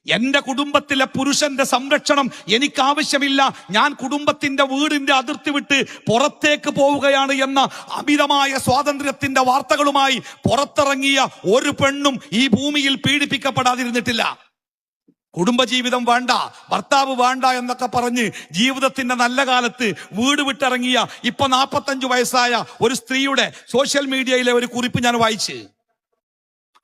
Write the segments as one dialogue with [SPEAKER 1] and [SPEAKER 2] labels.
[SPEAKER 1] എന്റെ കുടുംബത്തിലെ പുരുഷന്റെ സംരക്ഷണം എനിക്ക് ആവശ്യമില്ല, ഞാൻ കുടുംബത്തിന്റെ വീടിന്റെ അതിർത്തി വിട്ട് പുറത്തേക്ക് പോവുകയാണ് എന്ന അമിതമായ സ്വാതന്ത്ര്യത്തിന്റെ വാർത്തകളുമായി പുറത്തിറങ്ങിയ ഒരു പെണ്ണും ഈ ഭൂമിയിൽ പീഡിപ്പിക്കപ്പെടാതിരുന്നിട്ടില്ല. കുടുംബജീവിതം വേണ്ട, ഭർത്താവ് വേണ്ട എന്നൊക്കെ പറഞ്ഞ് ജീവിതത്തിന്റെ നല്ല കാലത്ത് വീട് വിട്ടിറങ്ങിയ ഇപ്പൊ 45 വയസ്സായ ഒരു സ്ത്രീയുടെ സോഷ്യൽ മീഡിയയിലെ ഒരു കുറിപ്പ് ഞാൻ വായിച്ച്.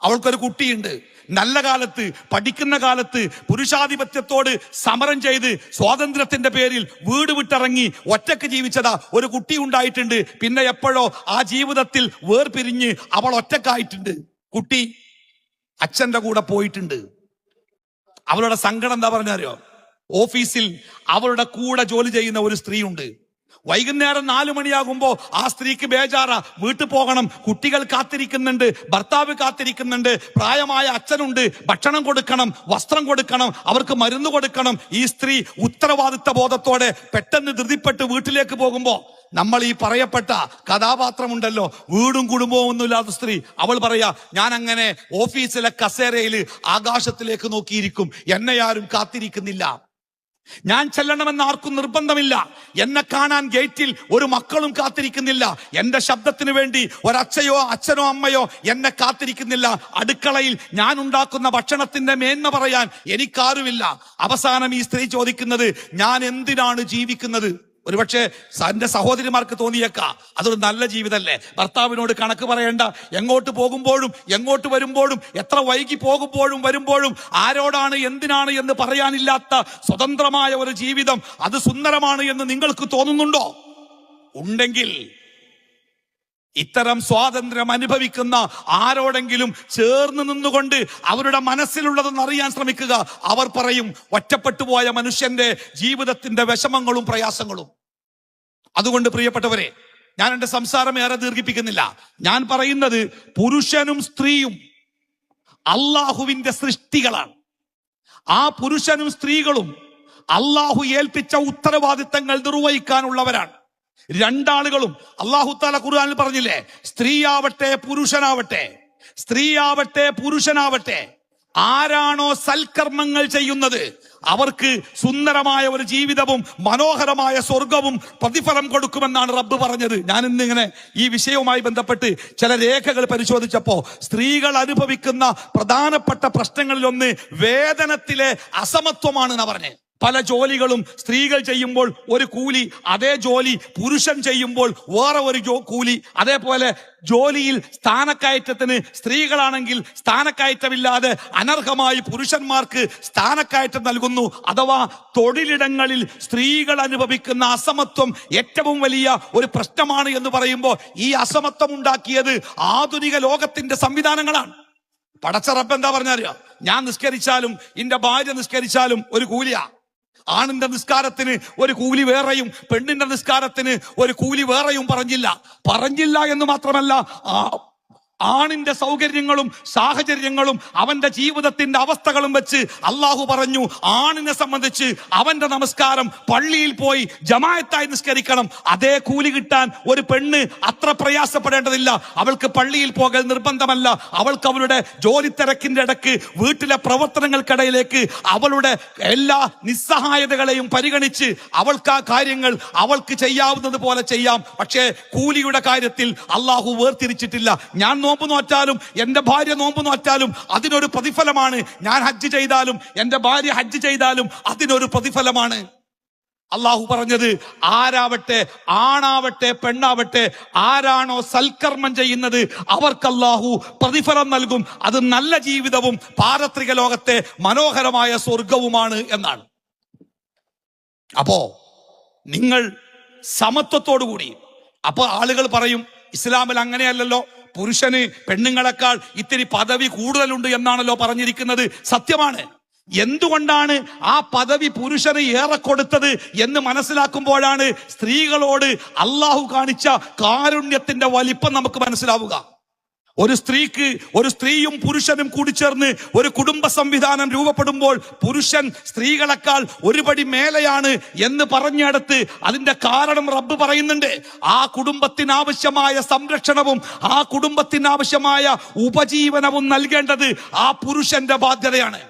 [SPEAKER 1] അവൾക്കൊരു കുട്ടിയുണ്ട്. നല്ല കാലത്ത്, പഠിക്കുന്ന കാലത്ത് പുരുഷാധിപത്യത്തോട് സമരം ചെയ്ത് സ്വാതന്ത്ര്യത്തിന്റെ പേരിൽ വീട് വിട്ടിറങ്ങി ഒറ്റക്ക് ജീവിച്ചതാ. ഒരു കുട്ടി ഉണ്ടായിട്ടുണ്ട്. പിന്നെ എപ്പോഴോ ആ ജീവിതത്തിൽ വേർപിരിഞ്ഞ് അവൾ ഒറ്റക്കായിട്ടുണ്ട്. കുട്ടി അച്ഛന്റെ കൂടെ പോയിട്ടുണ്ട്. അവളുടെ സങ്കടം എന്താ പറഞ്ഞറിയോ? ഓഫീസിൽ അവളുടെ കൂടെ ജോലി ചെയ്യുന്ന ഒരു സ്ത്രീ ഉണ്ട്. വൈകുന്നേരം 4 മണിയാകുമ്പോ ആ സ്ത്രീക്ക് ബേജാറാ, വീട്ടിൽ പോകണം, കുട്ടികൾ കാത്തിരിക്കുന്നുണ്ട്, ഭർത്താവ് കാത്തിരിക്കുന്നുണ്ട്, പ്രായമായ അച്ഛനുണ്ട്, ഭക്ഷണം കൊടുക്കണം, വസ്ത്രം കൊടുക്കണം, അവർക്ക് മരുന്ന് കൊടുക്കണം. ഈ സ്ത്രീ ഉത്തരവാദിത്ത ബോധത്തോടെ പെട്ടെന്ന് ധൃതിപ്പെട്ട് വീട്ടിലേക്ക് പോകുമ്പോ നമ്മൾ ഈ പറയപ്പെട്ട കഥാപാത്രമുണ്ടല്ലോ, വീടും കുടുംബവും ഒന്നുമില്ലാത്ത സ്ത്രീ, അവൾ പറയാ, ഞാൻ അങ്ങനെ ഓഫീസിലെ കസേരയിൽ ആകാശത്തിലേക്ക് നോക്കിയിരിക്കും, എന്നെ ആരും കാത്തിരിക്കുന്നില്ല, ഞാൻ ചെല്ലണമെന്ന് ആർക്കും നിർബന്ധമില്ല, എന്നെ കാണാൻ ഗേറ്റിൽ ഒരു മക്കളും കാത്തിരിക്കുന്നില്ല, എന്റെ ശബ്ദത്തിന് വേണ്ടി ഒരച്ഛയോ അച്ഛനോ അമ്മയോ എന്നെ കാത്തിരിക്കുന്നില്ല, അടുക്കളയിൽ ഞാൻ ഉണ്ടാക്കുന്ന ഭക്ഷണത്തിന്റെ മേന്മ പറയാൻ എനിക്കാരുമില്ല. അവസാനം ഈ സ്ത്രീ ചോദിക്കുന്നത്, ഞാൻ എന്തിനാണ് ജീവിക്കുന്നത്? ഒരുപക്ഷെ എന്റെ സഹോദരിമാർക്ക് തോന്നിയേക്കാം, അതൊരു നല്ല ജീവിതമല്ലേ, ഭർത്താവിനോട് കണക്ക് പറയേണ്ട, എങ്ങോട്ട് പോകുമ്പോഴും എങ്ങോട്ട് വരുമ്പോഴും എത്ര വൈകി പോകുമ്പോഴും വരുമ്പോഴും ആരോടാണ് എന്തിനാണ് എന്ന് പറയാനില്ലാത്ത സ്വതന്ത്രമായ ഒരു ജീവിതം, അത് സുന്ദരമാണ് എന്ന് നിങ്ങൾക്ക് തോന്നുന്നുണ്ടോ? ഉണ്ടെങ്കിൽ ഇത്തരം സ്വാതന്ത്ര്യം അനുഭവിക്കുന്ന ആരോടെങ്കിലും ചേർന്ന് നിന്നുകൊണ്ട് അവരുടെ മനസ്സിലുള്ളതെന്ന് അറിയാൻ ശ്രമിക്കുക. അവർ പറയും, ഒറ്റപ്പെട്ടു പോയ മനുഷ്യന്റെ ജീവിതത്തിന്റെ വിഷമങ്ങളും പ്രയാസങ്ങളും. അതുകൊണ്ട് പ്രിയപ്പെട്ടവരെ, ഞാൻ എന്റെ സംസാരം ഏറെ ദീർഘിപ്പിക്കുന്നില്ല. ഞാൻ പറയുന്നത്, പുരുഷനും സ്ത്രീയും അള്ളാഹുവിന്റെ സൃഷ്ടികളാണ്. ആ പുരുഷനും സ്ത്രീകളും അള്ളാഹു ഏൽപ്പിച്ച ഉത്തരവാദിത്തങ്ങൾ നിർവഹിക്കാനുള്ളവരാണ്. രണ്ടാളുകളും അല്ലാഹു തആല ഖുർആനിൽ പറഞ്ഞില്ലേ, സ്ത്രീയാവട്ടെ പുരുഷനാവട്ടെ, സ്ത്രീയാവട്ടെ പുരുഷനാവട്ടെ, ആരാണോ സൽക്കർമ്മങ്ങൾ ചെയ്യുന്നത് അവർക്ക് സുന്ദരമായ ഒരു ജീവിതവും മനോഹരമായ സ്വർഗവും പ്രതിഫലം കൊടുക്കുമെന്നാണ് റബ്ബ് പറഞ്ഞത്. ഞാൻ ഇന്നിങ്ങനെ ഈ വിഷയവുമായി ബന്ധപ്പെട്ട് ചില രേഖകൾ പരിശോധിച്ചപ്പോ സ്ത്രീകൾ അനുഭവിക്കുന്ന പ്രധാനപ്പെട്ട പ്രശ്നങ്ങളിലൊന്ന് വേതനത്തിലെ അസമത്വമാണെന്നാ പറഞ്ഞത്. പല ജോലികളും സ്ത്രീകൾ ചെയ്യുമ്പോൾ ഒരു കൂലി, അതേ ജോലി പുരുഷൻ ചെയ്യുമ്പോൾ വേറെ ഒരു കൂലി. അതേപോലെ ജോലിയിൽ സ്ഥാനക്കയറ്റത്തിന് സ്ത്രീകളാണെങ്കിൽ സ്ഥാനക്കയറ്റമില്ലാതെ അനർഹമായി പുരുഷന്മാർക്ക് സ്ഥാനക്കയറ്റം നൽകുന്നു. അഥവാ തൊഴിലിടങ്ങളിൽ സ്ത്രീകൾ അനുഭവിക്കുന്ന അസമത്വം ഏറ്റവും വലിയ ഒരു പ്രശ്നമാണ് എന്ന് പറയുമ്പോൾ ഈ അസമത്വം ഉണ്ടാക്കിയത് ആധുനിക ലോകത്തിന്റെ സംവിധാനങ്ങളാണ്. പടച്ച റബ്ബ് എന്താ പറഞ്ഞറിയാം, ഞാൻ നിസ്കരിച്ചാലും എന്റെ ഭാര്യ നിസ്കരിച്ചാലും ഒരു കൂലിയാ. ആണിന്റെ നിസ്കാരത്തിന് ഒരു കൂലി വേറെയും പെണ്ണിന്റെ നിസ്കാരത്തിന് ഒരു കൂലി വേറെയും പറഞ്ഞില്ല എന്ന് മാത്രമല്ല, ആണിന്റെ സൗകര്യങ്ങളും സാഹചര്യങ്ങളും അവന്റെ ജീവിതത്തിന്റെ അവസ്ഥകളും വെച്ച് അള്ളാഹു പറഞ്ഞു, ആണിനെ സംബന്ധിച്ച് അവന്റെ നമസ്കാരം പള്ളിയിൽ പോയി ജമാഅത്തായി നിസ്കരിക്കണം. അതേ കൂലി കിട്ടാൻ ഒരു പെണ്ണ് അത്ര പ്രയാസപ്പെടേണ്ടതില്ല. അവൾക്ക് പള്ളിയിൽ പോകൽ നിർബന്ധമല്ല. അവൾക്ക് അവളുടെ ജോലി തിരക്കിന്റെ ഇടയ്ക്ക് വീട്ടിലെ പ്രവർത്തനങ്ങൾക്കിടയിലേക്ക് അവളുടെ എല്ലാ നിസ്സഹായതകളെയും പരിഗണിച്ച് അവൾക്ക് ആ കാര്യങ്ങൾ അവൾക്ക് ചെയ്യാവുന്നത് പോലെ ചെയ്യാം. പക്ഷേ കൂലിയുടെ കാര്യത്തിൽ അള്ളാഹു വേർതിരിച്ചിട്ടില്ല. ഞാൻ നോമ്പ് നോറ്റാലും എന്റെ ഭാര്യ നോമ്പ് നോറ്റാലും അതിനൊരു പ്രതിഫലമാണ്. ഞാൻ ഹജ്ജ് ചെയ്താലും എന്റെ ഭാര്യ ഹജ്ജ് ചെയ്താലും അതിനൊരു പ്രതിഫലമാണ്. അള്ളാഹു പറഞ്ഞത്, ആരാവട്ടെ, ആണാവട്ടെ പെണ്ണാവട്ടെ, ആരാണോ സൽക്കർമ്മം ചെയ്യുന്നത് അവർക്ക് അള്ളാഹു പ്രതിഫലം നൽകും. അത് നല്ല ജീവിതവും പാരത്രിക ലോകത്തെ മനോഹരമായ സ്വർഗവുമാണ് എന്നാണ്. അപ്പോ നിങ്ങൾ സമത്വത്തോടുകൂടി, അപ്പൊ ആളുകൾ പറയും, ഇസ്ലാമിൽ അങ്ങനെയല്ലല്ലോ, പുരുഷന് പെണ്ണുങ്ങളെക്കാൾ ഇത്തിരി പദവി കൂടുതലുണ്ട് എന്നാണല്ലോ പറഞ്ഞിരിക്കുന്നത്. സത്യമാണ്. എന്തുകൊണ്ടാണ് ആ പദവി പുരുഷന് ഏറെ കൊടുത്തത് എന്ന് മനസ്സിലാക്കുമ്പോഴാണ് സ്ത്രീകളോട് അള്ളാഹു കാണിച്ച കാരുണ്യത്തിന്റെ വലിപ്പം നമുക്ക് മനസ്സിലാവുക. ഒരു സ്ത്രീയും പുരുഷനും കൂടി ചേർന്ന് ഒരു കുടുംബ സംവിധാനം രൂപപ്പെടുമ്പോൾ പുരുഷൻ സ്ത്രീകളെക്കാൾ ഒരുപടി മേലെയാണ് എന്ന് പറഞ്ഞെടുത്ത് അതിന്റെ കാരണം റബ്ബ് പറയുന്നുണ്ട്. ആ കുടുംബത്തിനാവശ്യമായ സംരക്ഷണവും ആ കുടുംബത്തിനാവശ്യമായ ഉപജീവനവും നൽകേണ്ടത് ആ പുരുഷന്റെ ബാധ്യതയാണ്.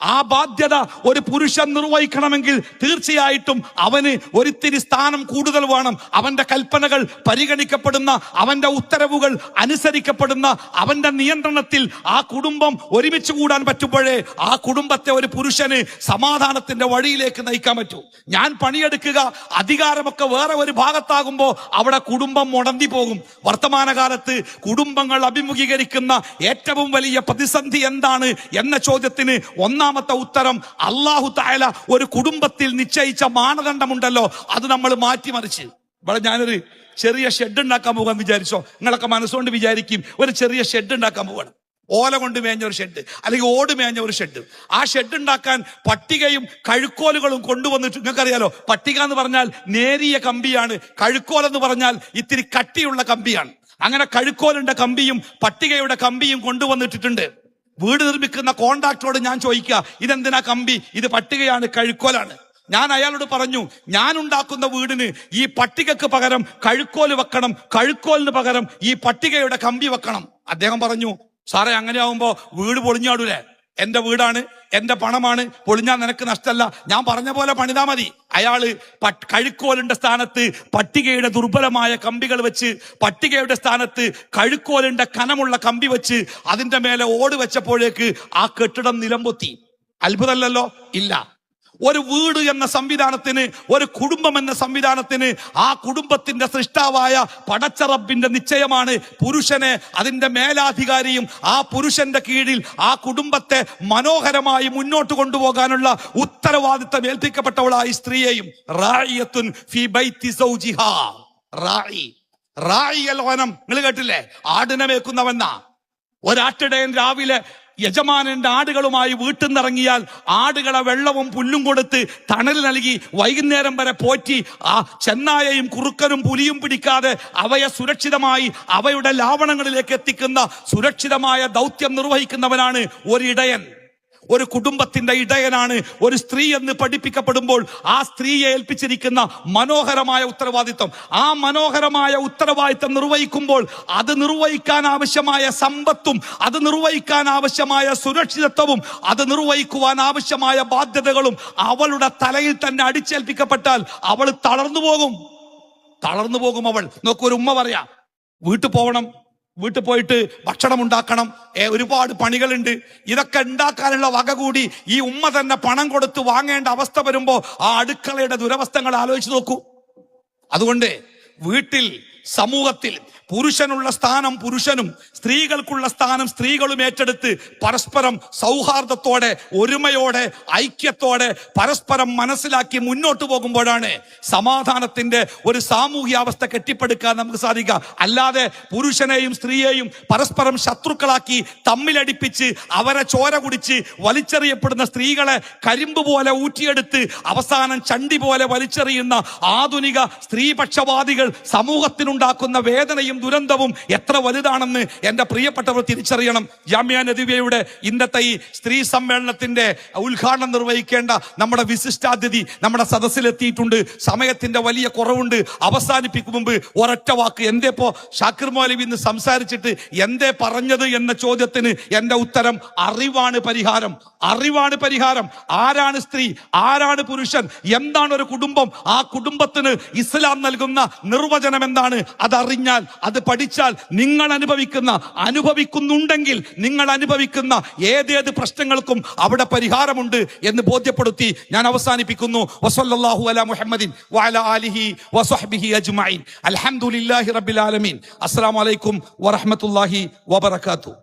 [SPEAKER 1] ആ ബാധ്യത ഒരു പുരുഷൻ നിർവഹിക്കണമെങ്കിൽ തീർച്ചയായിട്ടും അവന് ഒരിത്തിരി സ്ഥാനം കൂടുതൽ വേണം. അവന്റെ കൽപ്പനകൾ പരിഗണിക്കപ്പെടുന്ന, അവന്റെ ഉത്തരവുകൾ അനുസരിക്കപ്പെടുന്ന, അവന്റെ നിയന്ത്രണത്തിൽ ആ കുടുംബം ഒരുമിച്ച് കൂടാൻ പറ്റുമ്പോഴേ ആ കുടുംബത്തെ ഒരു പുരുഷന് സമാധാനത്തിന്റെ വഴിയിലേക്ക് നയിക്കാൻ പറ്റൂ. ഞാൻ പണിയെടുക്കുക, അധികാരമൊക്കെ വേറെ ഒരു ഭാഗത്താകുമ്പോൾ അവിടെ കുടുംബം മുടന്തി പോകും. വർത്തമാനകാലത്ത് കുടുംബങ്ങൾ അഭിമുഖീകരിക്കുന്ന ഏറ്റവും വലിയ പ്രതിസന്ധി എന്താണ് എന്ന ചോദ്യത്തിന് ഒന്നാമത്തെ ഉത്തരം, അല്ലാഹു തആല ഒരു കുടുംബത്തിൽ നിശ്ചയിച്ച മാനദണ്ഡമുണ്ടല്ലോ, അത് നമ്മൾ മാറ്റിമറിച്ച്. ഇവിടെ ഞാനൊരു ചെറിയ ഷെഡ് ഉണ്ടാക്കാൻ പോകാൻ വിചാരിച്ചോ? നിങ്ങളൊക്കെ മനസ്സുകൊണ്ട് വിചാരിക്കും ഒരു ചെറിയ ഷെഡ് ഉണ്ടാക്കാൻ പോവാണ്. ഓല കൊണ്ട് മേഞ്ഞ ഒരു ഷെഡ്, അല്ലെങ്കിൽ ഓട് മേഞ്ഞ ഒരു ഷെഡ്. ആ ഷെഡ് ഉണ്ടാക്കാൻ പട്ടികയും കഴുക്കോലുകളും കൊണ്ടുവന്നിട്ട്, നിങ്ങൾക്കറിയാലോ പട്ടിക എന്ന് പറഞ്ഞാൽ നേരിയ കമ്പിയാണ്, കഴുക്കോൽ എന്ന് പറഞ്ഞാൽ ഇത്തിരി കട്ടിയുള്ള കമ്പിയാണ്. അങ്ങനെ കഴുക്കോലിന്റെ കമ്പിയും പട്ടികയുടെ കമ്പിയും കൊണ്ടുവന്നിട്ടിട്ടുണ്ട്. വീട് നിർമ്മിക്കുന്ന കോൺട്രാക്ടറോട് ഞാൻ ചോദിക്കുക, ഇതെന്തിനാ കമ്പി? ഇത് പട്ടികയാണ്, കഴുക്കോലാണ്. ഞാൻ അയാളോട് പറഞ്ഞു, ഞാൻ ഉണ്ടാക്കുന്ന വീടിന് ഈ പട്ടികക്ക് പകരം കഴുക്കോല് വെക്കണം, കഴുക്കോലിന് പകരം ഈ പട്ടികയുടെ കമ്പി വെക്കണം. അദ്ദേഹം പറഞ്ഞു, സാറേ അങ്ങനെ ആവുമ്പോ വീട് പൊളിഞ്ഞാടൂലേ? എന്റെ വീടാണ്, എന്റെ പണമാണ്, പൊളിഞ്ഞാൽ നിനക്ക് നഷ്ടമല്ല, ഞാൻ പറഞ്ഞ പോലെ പണിതാ മതി. അയാള് കഴുക്കോലിന്റെ സ്ഥാനത്ത് പട്ടികയുടെ ദുർബലമായ കമ്പികൾ വെച്ച്, പട്ടികയുടെ സ്ഥാനത്ത് കഴുക്കോലിന്റെ കനമുള്ള കമ്പി വെച്ച് അതിന്റെ മേലെ ഓട് വെച്ചപ്പോഴേക്ക് ആ കെട്ടിടം നിലംപൊത്തി. അത്ഭുതമല്ലല്ലോ? ഇല്ല. ഒരു വീട് എന്ന സംവിധാനത്തിന്, ഒരു കുടുംബം എന്ന സംവിധാനത്തിന് ആ കുടുംബത്തിന്റെ സൃഷ്ടാവായ പടച്ച റബ്ബിന്റെ നിശ്ചയമാണ് പുരുഷനെ അതിന്റെ മേലാധികാരിയും ആ പുരുഷന്റെ കീഴിൽ ആ കുടുംബത്തെ മനോഹരമായി മുന്നോട്ട് കൊണ്ടുപോകാനുള്ള ഉത്തരവാദിത്തം ഏൽപ്പിക്കപ്പെട്ടവളായി സ്ത്രീയെയും. റായിയത്തുൻ ഫീ ബൈത്തി സൗജിഹാ. റായിയൽ ഗനം, നിങ്ങൾ കേട്ടില്ലേ? ആടിനെ മേക്കുന്നവന്നാ. ഒരാട്ടിടയൻ രാവിലെ യജമാനന്റെ ആടുകളുമായി വീട്ടിൽ നിന്നിറങ്ങിയാൽ ആടുകളെ വെള്ളവും പുല്ലും കൊടുത്ത് തണൽ നൽകി വൈകുന്നേരം വരെ പോറ്റി ആ ചെന്നായയും കുറുക്കനും പുലിയും പിടിക്കാതെ അവയെ സുരക്ഷിതമായി അവയുടെ ലാവണങ്ങളിലേക്ക് എത്തിക്കുന്ന സുരക്ഷിതമായ ദൗത്യം നിർവഹിക്കുന്നവനാണ് ഒരിടയൻ. ഒരു കുടുംബത്തിന്റെ ഇടയനാണ് ഒരു സ്ത്രീ എന്ന് പഠിപ്പിക്കപ്പെടുമ്പോൾ ആ സ്ത്രീയെ ഏൽപ്പിച്ചിരിക്കുന്ന മനോഹരമായ ഉത്തരവാദിത്വം, ആ മനോഹരമായ ഉത്തരവാദിത്വം നിർവഹിക്കുമ്പോൾ അത് നിർവഹിക്കാൻ ആവശ്യമായ സമ്പത്തും, അത് നിർവഹിക്കാൻ ആവശ്യമായ സുരക്ഷിതത്വവും, അത് നിർവഹിക്കുവാൻ ആവശ്യമായ ബാധ്യതകളും അവളുടെ തലയിൽ തന്നെ അടിച്ചേൽപ്പിക്കപ്പെട്ടാൽ അവൾ തളർന്നു പോകും. അവൾ നോക്കൂ, ഒരു ഉമ്മ പറയാ, വീട്ടിൽ പോകണം, വീട്ടിൽ പോയിട്ട് ഭക്ഷണം ഉണ്ടാക്കണം, ഒരുപാട് പണികളുണ്ട്, ഇതൊക്കെ ഉണ്ടാക്കാനുള്ള വക കൂടി ഈ ഉമ്മ തന്നെ പണം കൊടുത്ത് വാങ്ങേണ്ട അവസ്ഥ വരുമ്പോ ആ അടുക്കളയുടെ ദുരവസ്ഥകൾ ആലോചിച്ച് നോക്കൂ. അതുകൊണ്ട് വീട്ടിൽ, സമൂഹത്തിൽ പുരുഷനുള്ള സ്ഥാനം പുരുഷനും സ്ത്രീകൾക്കുള്ള സ്ഥാനം സ്ത്രീകളും ഏറ്റെടുത്ത് പരസ്പരം സൗഹാർദ്ദത്തോടെ, ഒരുമയോടെ, ഐക്യത്തോടെ പരസ്പരം മനസ്സിലാക്കി മുന്നോട്ട് പോകുമ്പോഴാണ് സമാധാനത്തിന്റെ ഒരു സാമൂഹ്യാവസ്ഥ കെട്ടിപ്പടുക്കാൻ നമുക്ക് സാധിക്കുക. അല്ലാതെ പുരുഷനെയും സ്ത്രീയെയും പരസ്പരം ശത്രുക്കളാക്കി തമ്മിലടിപ്പിച്ച് അവരെ ചോര കുടിച്ച് വലിച്ചെറിയപ്പെടുന്ന സ്ത്രീകളെ കരിമ്പ് പോലെ ഊറ്റിയെടുത്ത് അവസാനം ചണ്ടി പോലെ വലിച്ചെറിയുന്ന ആധുനിക സ്ത്രീപക്ഷവാദികൾ സമൂഹത്തിനുണ്ടാക്കുന്ന വേദനയും ദുരന്തവും എത്ര വലുതാണെന്ന് എന്റെ പ്രിയപ്പെട്ടവർ തിരിച്ചറിയണം. ജാമിയ നദിവയുടെ ഇന്നത്തെ ഈ സ്ത്രീ സമ്മേളനത്തിന്റെ ഉദ്ഘാടനം നിർവഹിക്കേണ്ട നമ്മുടെ വിശിഷ്ടാതിഥി നമ്മുടെ സദസ്സിലെത്തിയിട്ടുണ്ട്. സമയത്തിന്റെ വലിയ കുറവുണ്ട്. അവസാനിപ്പിക്കും മുമ്പ് ഒരൊറ്റ വാക്ക്, എന്തേപ്പോ ഷാക്കിർ മൗലവി ഇന്ന് സംസാരിച്ചിട്ട് എന്തേ പറഞ്ഞത് എന്ന ചോദ്യത്തിന് എന്റെ ഉത്തരം അറിവാണ് പരിഹാരം. ആരാണ് സ്ത്രീ, ആരാണ് പുരുഷൻ, എന്താണ് ഒരു കുടുംബം, ആ കുടുംബത്തിന് ഇസ്ലാം നൽകുന്ന നിർവചനം എന്താണ്, അതറിഞ്ഞാൽ, അത് പഠിച്ചാൽ നിങ്ങൾ അനുഭവിക്കുന്നുണ്ടെങ്കിൽ നിങ്ങൾ അനുഭവിക്കുന്ന ഏതേത് പ്രശ്നങ്ങൾക്കും അവിടെ പരിഹാരമുണ്ട് എന്ന് ബോധ്യപ്പെടുത്തി ഞാൻ അവസാനിപ്പിക്കുന്നു. വസല്ലല്ലാഹു അലാ മുഹമ്മദിൻ വഅലാ ആലിഹി വസഹ്ബിഹി അജ്മഈൻ. അൽഹംദുലില്ലാഹി റബ്ബിൽ ആലമീൻ. അസ്സലാമു അലൈക്കും വറഹ്മത്തുള്ളാഹി വബറകാതുഹു.